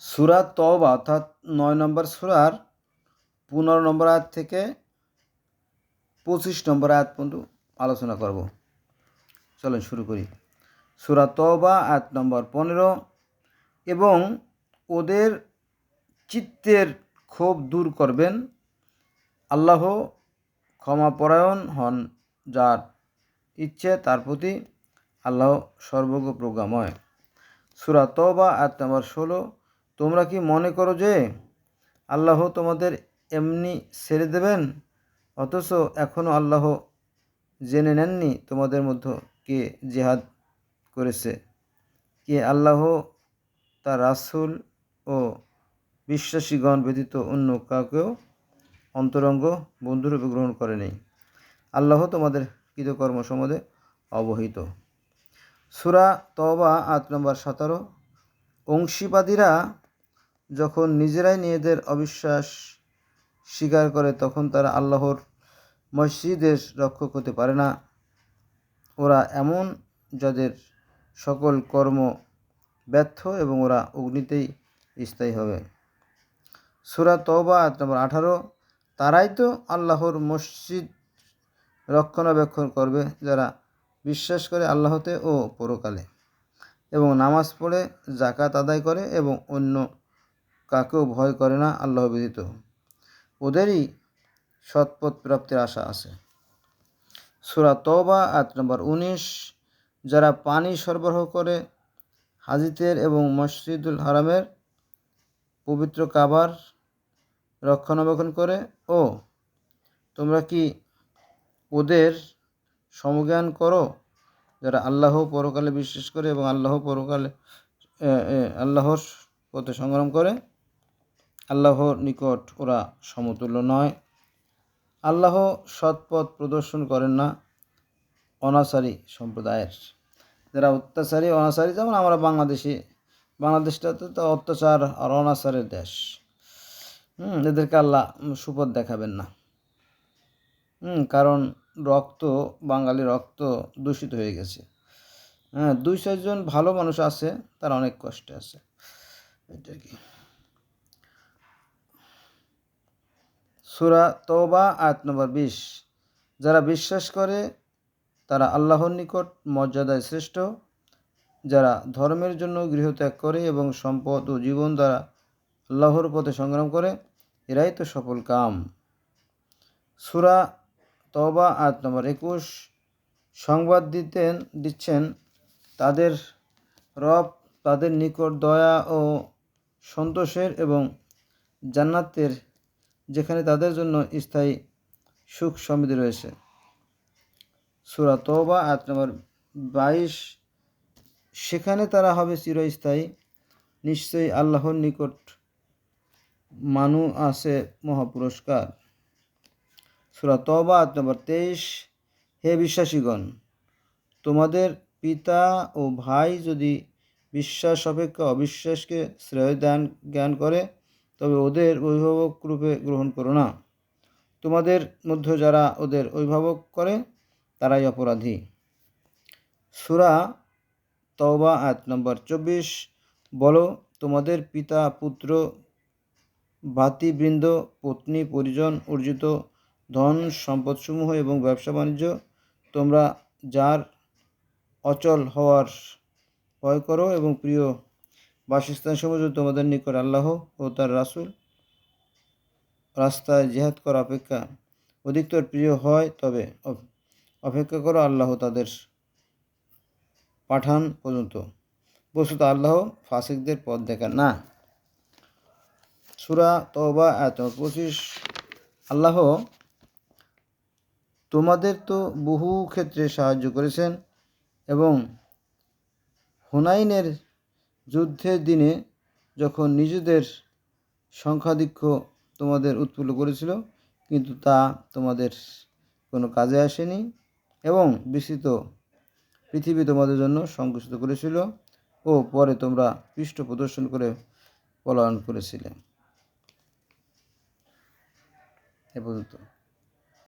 সূরা তওবা অর্থাৎ ৯ নম্বর সূরার ১৫ নম্বর আয়াত থেকে ২৫ নম্বর আয়াত পর্যন্ত আলোচনা করব। চলুন শুরু করি। সূরা তওবা আয়াত নম্বর ১৫। এবং ওদের চিত্তের ক্ষোভ দূর করবেন, আল্লাহ ক্ষমাপরায়ণ হন, যার ইচ্ছে তার প্রতি আল্লাহ সর্বজ্ঞ প্রজ্ঞাময়। সূরা তওবা আয়াত নম্বর ১৬। তোমরা কি মনে করো যে আল্লাহ তোমাদের এমনি ছেড়ে দেবেন, অথচ এখনও আল্লাহ জেনে নেননি তোমাদের মধ্যে কে জিহাদ করেছে, কে আল্লাহ তার রাসূল ও বিশ্বাসীগণ ব্যতীত অন্য কাউকেও অন্তরঙ্গ বন্ধুরূপে গ্রহণ করেনি। আল্লাহ তোমাদের কৃতকর্ম সম্বন্ধে অবহিত। সূরা তওবা আয়াত নম্বর ১৭। অংশীবাদীরা যখন নিজেরাই নিজেদের অবিশ্বাস স্বীকার করে, তখন তারা আল্লাহর মসজিদের রক্ষক হতে পারে না। ওরা এমন যাদের সকল কর্ম ব্যর্থ এবং ওরা অগ্নিতেই স্থায়ী হবে। সূরা তওবা আয়াত নম্বর ১৮। তারাই তো আল্লাহর মসজিদ রক্ষণাবেক্ষণ করবে যারা বিশ্বাস করে আল্লাহতে ও পরকালে, এবং নামাজ পড়ে যাকাত আদায় করে এবং অন্য কাকেও ভয় করে না আল্লাহ ব্যতীত। ওদেরই সৎপথ প্রাপ্তির আশা আছে। সূরা তওবা আয়াত নম্বর ১৯। যারা পানি সরবরাহ করে, হাজিদের এবং মসজিদুল হারামের পবিত্র কাবার রক্ষণাবেক্ষণ করে, ও তোমরা কি ওদের সমজ্ঞান করো যারা আল্লাহ পরকালে বিশ্বাস করে এবং আল্লাহর পথে সংগ্রাম করে? আল্লাহর নিকট ওরা সমতুল্য নয়। আল্লাহ সৎপথ প্রদর্শন করেন না অনাচারী সম্প্রদায়ের। যারা অত্যাচারী অনাচারী, যেমন আমরা বাংলাদেশটাতে তো অত্যাচার আর অনাচারের দেশ। এদেরকে আল্লাহ সুপথ দেখাবেন না। কারণ বাঙালি রক্ত দূষিত হয়ে গেছে। ২-৪ জন ভালো মানুষ আছে, তারা অনেক কষ্টে আছে। এটা কি সূরা তওবা আয়াত নম্বর ২০। যারা বিশ্বাস করে তারা আল্লাহর নিকট মর্যাদায় শ্রেষ্ঠ। যারা ধর্মের জন্য গৃহত্যাগ করে এবং সম্পদ ও জীবন দ্বারা আল্লাহর পথে সংগ্রাম করে, এরাই তো সফল কাম। সূরা তওবা আয়াত নম্বর ২১। সংবাদ দিচ্ছেন তাদের রব তাদের নিকট দয়া ও সন্তোষের এবং জান্নাতের, যেখানে তাদের জন্য স্থায়ী সুখ সমৃদ্ধি রয়েছে। সূরা তওবা আয়াত নম্বর ২২। সেখানে তারা হবে চিরস্থায়ী। নিশ্চয়ই আল্লাহর নিকট মানু আছে মহাপুরস্কার। সূরা তওবা আয়াত নম্বর ২৩। হে বিশ্বাসীগণ, তোমাদের পিতা ও ভাই যদি বিশ্বাস অপেক্ষা অবিশ্বাসকে শ্রেয় জ্ঞান করে, তবে ওদের অভিভাবক রূপে গ্রহণ করো না। তোমাদের মধ্যে যারা ওদের অভিভাবক করে তারাই অপরাধী। সূরা তওবা আয়াত নম্বর ২৪। বলো, তোমাদের পিতা পুত্র ভাতৃবৃন্দ পত্নী পরিজন অর্জিত ধন সম্পদসমূহ এবং ব্যবসা বাণিজ্য, তোমরা যার অচল হওয়ার ভয় করো এবং প্রিয় বাসস্থানসমূহ তোমাদের নিকট আল্লাহ ও তার রাসূল রাস্তায় জিহাদ করা অপেক্ষা অধিকতর প্রিয় হয়, তবে অপেক্ষা করো আল্লাহ তাদের পাঠান পর্যন্ত। বস্তুত আল্লাহ ফাসিকদের পথ দেখান না। সূরা তওবা আয়াত ২৫। আল্লাহ তোমাদের তো বহু ক্ষেত্রে সাহায্য করেছেন এবং হুনাইনের যুদ্ধের দিনে যখন নিজেদের সংখ্যাধিক্য তোমাদের উৎফুল্ল করেছিল, কিন্তু তা তোমাদের কোনো কাজে আসেনি, এবং বিস্তৃত পৃথিবী তোমাদের জন্য সংকুচিত করেছিল, ও পরে তোমরা পৃষ্ঠ প্রদর্শন করে পলায়ন করেছিলে। এ পর্যন্ত।